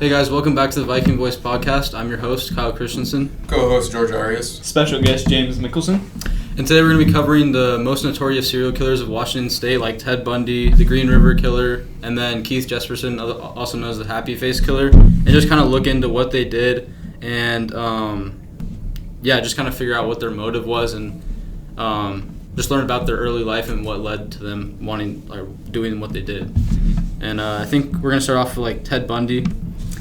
Hey guys, welcome back to the Viking Voice podcast. I'm your host, Kyle Christensen. Co-host, Jorge Arias. Special guest, James Mickelson. And today we're going to be covering the most notorious serial killers of Washington State, like Ted Bundy, the Green River Killer, and then Keith Jesperson, also known as the Happy Face Killer, and just kind of look into what they did and, just kind of figure out what their motive was and just learn about their early life and what led to them wanting or doing what they did. And I think we're going to start off with like Ted Bundy.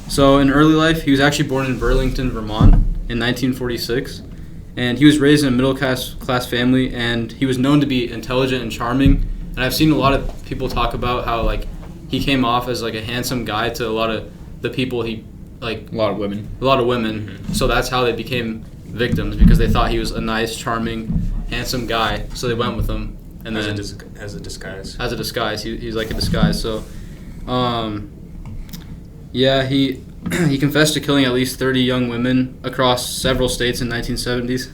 So in early life, he was actually born in Burlington, Vermont in 1946. And he was raised in a middle-class family, and he was known to be intelligent and charming. And I've seen a lot of people talk about how, like, he came off as, like, a handsome guy to a lot of the people he, like... A lot of women. Mm-hmm. So that's how they became victims, because they thought he was a nice, charming, handsome guy. So they went with him. And as then a disguise. As a disguise. He's like a disguise. So, he confessed to killing at least 30 young women across several states in 1970s.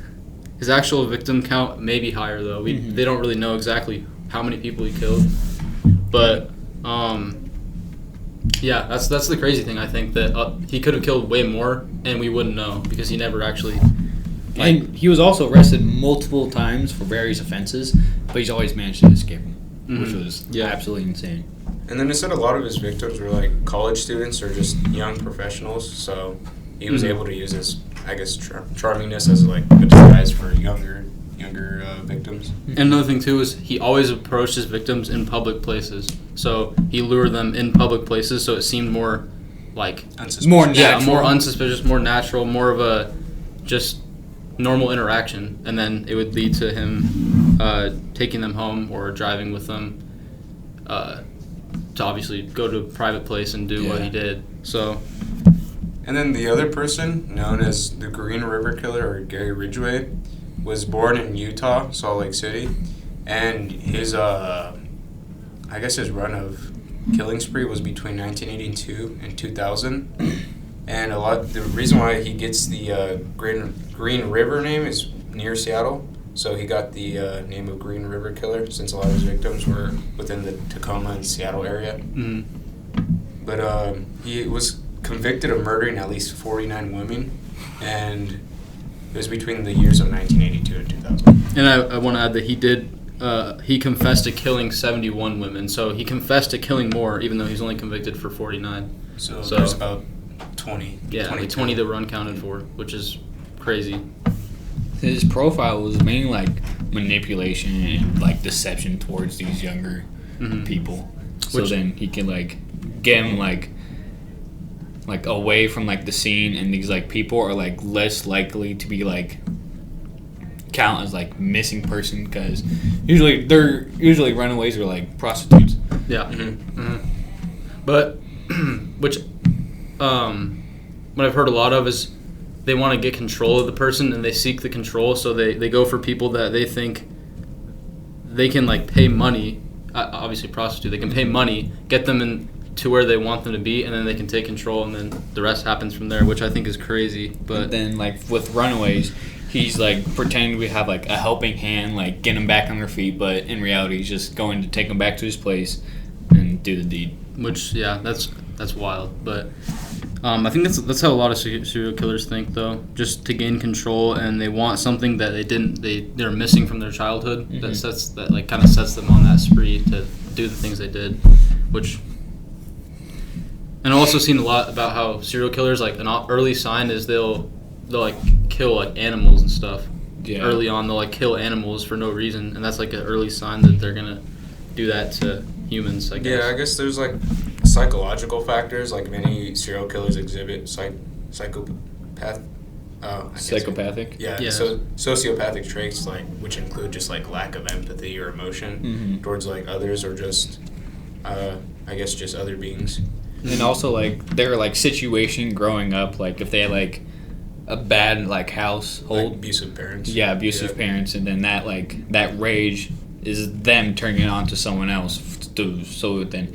His actual victim count may be higher, though. They don't really know exactly how many people he killed. But, that's the crazy thing, I think, that he could have killed way more, and we wouldn't know, because he never actually... And he was also arrested multiple times for various offenses, but he's always managed to escape them, which was absolutely insane. And then it said a lot of his victims were like college students or just young professionals, so he was able to use his, I guess, charmingness as like a disguise for younger victims. And another thing too is he always approached his victims in public places, so he lured them in public places, so it seemed more like more natural, more unsuspicious, more natural, more of a just normal interaction, and then it would lead to him taking them home or driving with them to obviously go to a private place and do what he did. So, and then the other person, known as the Green River Killer, or Gary Ridgway, was born in Utah, Salt Lake City, and his his run of killing spree was between 1982 and 2000. And the reason why he gets the Green River name is near Seattle. So he got the name of Green River Killer since a lot of his victims were within the Tacoma and Seattle area. Mm-hmm. But he was convicted of murdering at least 49 women, and it was between the years of 1982 and 2000. And I want to add that he confessed to killing 71 women. So he confessed to killing more, even though he's only convicted for 49. So there's about 20. Yeah, 20 that were uncounted for, which is crazy. His profile was mainly like manipulation and like deception towards these younger people. So then he can like get him like away from like the scene, and these like people are like less likely to be like count as like missing person, because usually runaways are like prostitutes. Yeah. But what I've heard a lot of is they want to get control of the person, and they seek the control, so they go for people that they think they can like pay money, obviously prostitute, they can pay money, get them in to where they want them to be, and then they can take control, and then the rest happens from there, which I think is crazy. But then like with runaways, he's like pretending to have like a helping hand, like getting them back on their feet, but in reality he's just going to take them back to his place and do the deed. Which that's wild. But I think that's how a lot of serial killers think, though, just to gain control, and they want something that they're missing from their childhood. That kind of sets them on that spree to do the things they did, and I've also seen a lot about how serial killers, like an early sign is they'll like kill like animals and stuff. Yeah. Early on, they'll like kill animals for no reason, and that's like an early sign that they're gonna do that to humans, I guess. Yeah, I guess there's like psychological factors, like many serial killers exhibit psychopathic. Yeah. So sociopathic traits, like which include just like lack of empathy or emotion towards like others, or just just other beings. And also like their like situation growing up, like if they had like a bad like household, like abusive parents. Yeah, abusive parents, and then that rage is them turning it on to someone else, so then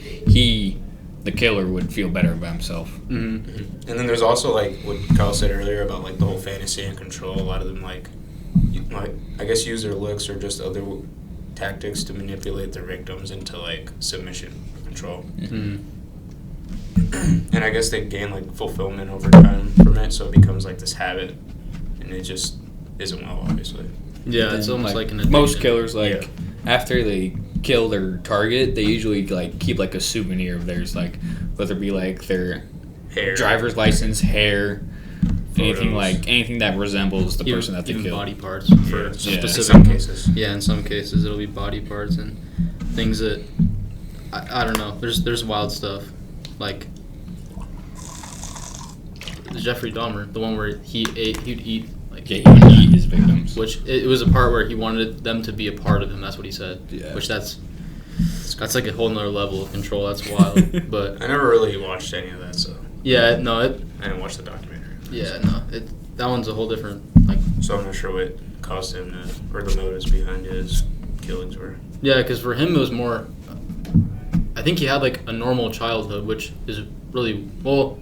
the killer would feel better about himself. And then there's also like what Kyle said earlier about like the whole fantasy and control. A lot of them like I guess use their looks or just other tactics to manipulate their victims into like submission or control. and I guess they gain like fulfillment over time from it, so it becomes like this habit, and it just isn't well, obviously. Yeah, it's almost like an addiction. Most killers, like Yeah. after they kill their target, they usually like keep like a souvenir of theirs, like whether it be like their Hair. driver's license, hair, anything Photos. anything that resembles the even, person that they even killed. body parts Yeah, for in specific. some cases. Yeah, in some cases it'll be body parts and things that I don't know. There's wild stuff like Jeffrey Dahmer, the one where he'd eat like Yeah, he would eat his victims. which it was a part where he wanted them to be a part of him. That's what he said. Yeah. Which that's like a whole nother level of control. That's wild. But I never really watched any of that, so yeah, no, I didn't watch the documentary. that one's a whole different like. So I'm not sure what caused him to, or the motives behind his killings were. Yeah, because for him it was more. I think he had like a normal childhood, which is really well.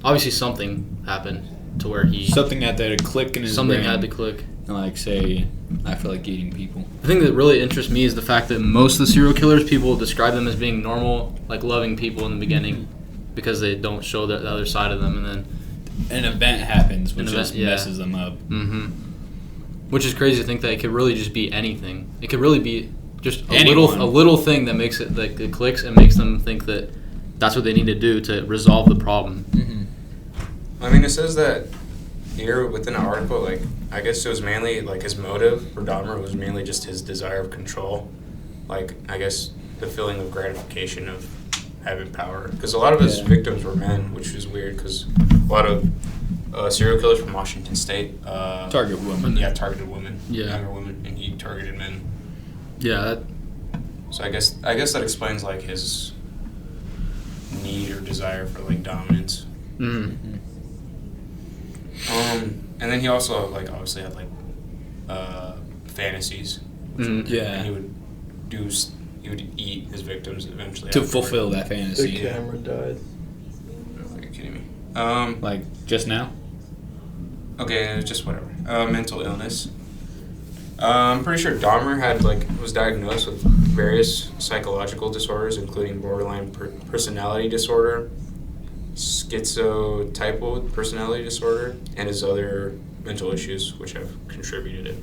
Obviously, something happened to where he Something had to click in his something brain had to click. and like say, I feel like eating people. The thing that really interests me is the fact that most of the serial killers, people describe them as being normal, like loving people in the beginning, because they don't show the other side of them, and then An event happens which An just event, yeah. messes them up. which is crazy to think that it could really just be anything. It could really be just a Anyone. little thing that makes it like it clicks and makes them think that that's what they need to do to resolve the problem. I mean, it says that here within the article, like, I guess it was mainly, like, his motive for Dahmer was mainly just his desire of control. Like, I guess the feeling of gratification of having power. Because a lot of his victims were men, which is weird because a lot of serial killers from Washington State Target women. Yeah, targeted women. Yeah. Younger women, and he targeted men. Yeah, So I guess that explains, like, his need or desire for, like, dominance. And then he also, like, obviously had, like, fantasies. Yeah. And he would eat his victims eventually. To afterward. fulfill that The fantasy. camera died. Are you kidding me? Like just now? Okay, just whatever. Mental illness. I'm pretty sure Dahmer was diagnosed with various psychological disorders, including borderline personality disorder, schizotypal personality disorder, and his other mental issues, which have contributed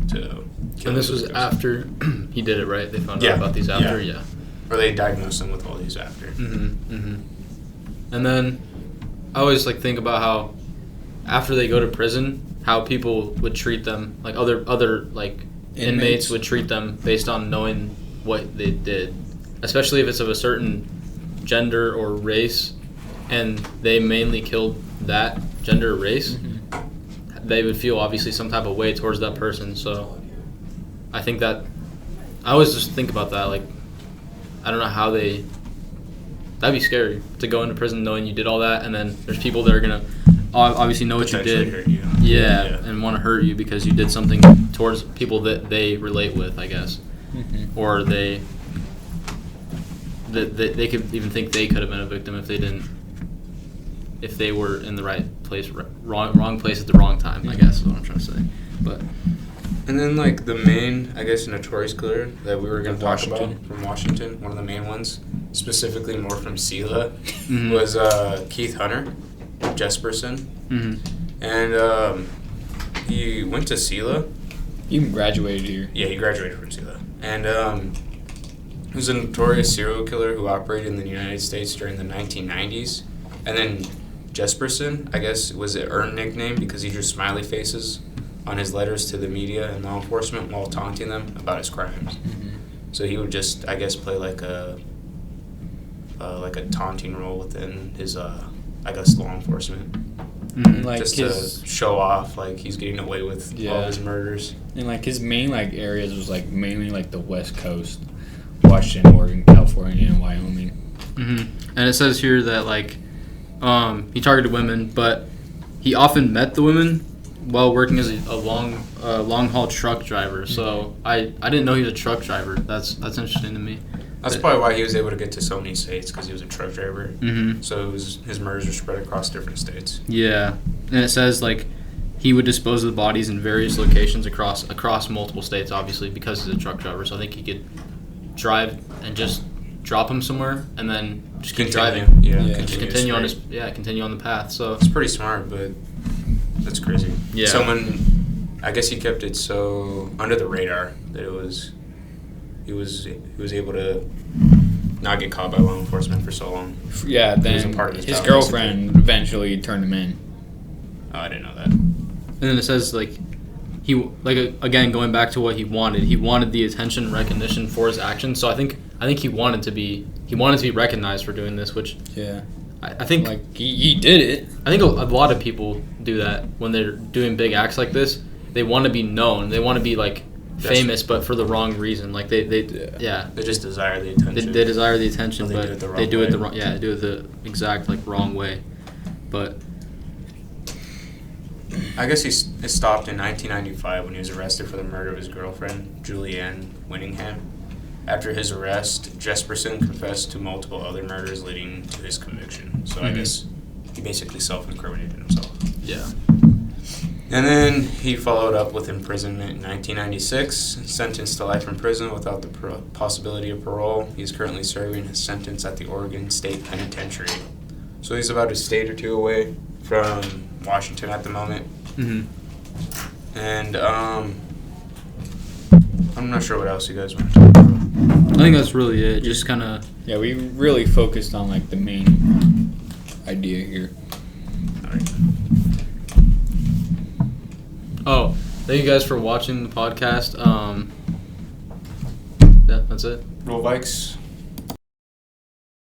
to killing. and this his was victims. after he did it, right? They found Yeah. out about these after, Yeah. yeah. Or they diagnosed him with all these after. And then I always like think about how after they go to prison, how people would treat them, like other like inmates would treat them based on knowing what they did, especially if it's of a certain gender or race, and they mainly killed that gender or race. They would feel obviously some type of way towards that person. So I think that I always just think about that. Like, I don't know how that'd be scary to go into prison knowing you did all that, and then there's people that are gonna obviously know what you Potentially did. hurt you. Yeah, Yeah. and want to hurt you because you did something towards people that they relate with, I guess, or they could even think they could have been a victim if they didn't, if they were in the right place, wrong place at the wrong time. I guess is what I'm trying to say. But And then, like, the main, I guess, notorious killer that we were going to talk about Washington. from Washington, one of the main ones, specifically more from Sela, Mhm. was Keith Hunter, Jesperson. And he went to Sela. You even graduated here. Yeah, he graduated from Sela. And he was a notorious serial killer who operated in the United States during the 1990s. And then Jesperson, I guess, was an earned nickname because he drew smiley faces on his letters to the media and law enforcement while taunting them about his crimes. So he would just, I guess, play like a taunting role within his, I guess, law enforcement, Like just his to show off like he's getting away with all Yeah. his murders. and like his main like areas was like mainly like the West Coast, Washington, Oregon, California, and Wyoming. And it says here that like he targeted women, but he often met the women while working as a long haul truck driver. So I didn't know he was a truck driver. That's interesting to me. That's probably why he was able to get to so many states, because he was a truck driver. Mm-hmm. So his murders were spread across different states. Yeah, and it says like he would dispose of the bodies in various locations across multiple states, obviously because he's a truck driver. So I think he could drive and just drop him somewhere and then just keep Continue. driving. Yeah, Just continue on continue on the path. So it's pretty smart, but that's crazy. Yeah. Someone, I guess he kept it so under the radar that he was able to not get caught by law enforcement for so long. Yeah, then It was a part of his job, girlfriend eventually turned him in. Oh, I didn't know that. and then it says again going back to what he wanted the attention and recognition for his actions. So I think he wanted to be recognized for doing this, which Yeah. I think Like, he did it. I think a lot of people do that when they're doing big acts like this. They want to be known. They want to be like famous, but for the wrong reason. Like they just desire the attention. they desire the attention, But but they do it the wrong they way. do it the exact like wrong way. But I guess he stopped in 1995 when he was arrested for the murder of his girlfriend, Julianne Winningham. After his arrest, Jesperson confessed to multiple other murders leading to his conviction. So I guess he basically self-incriminated himself. yeah, And then he followed up with imprisonment in 1996, sentenced to life in prison without the possibility of parole. He's currently serving his sentence at the Oregon State Penitentiary. So he's about a state or two away from Washington at the moment. And I'm not sure what else you guys want to talk about. I think that's really it. Just kind of Yeah, we really focused on like the main idea here. All right. Oh, thank you guys for watching the podcast. Yeah, that's it. Roll bikes.